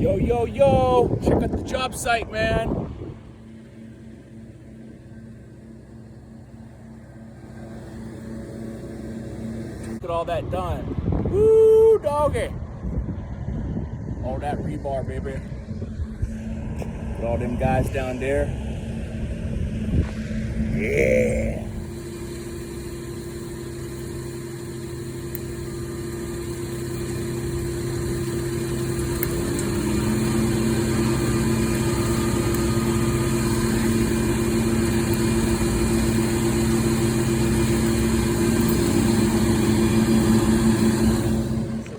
Yo, yo, yo! Check out the job site, man. Look at all that done. Woo, doggy! All that rebar, baby. Look at all them guys down there. Yeah!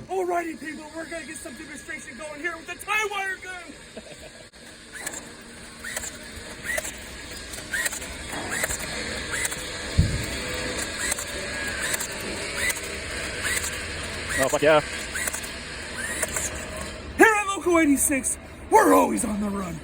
Alrighty, people, we're gonna get some demonstration going here with the tie wire gun. Oh, fuck yeah. Here at Local 86, we're always on the run.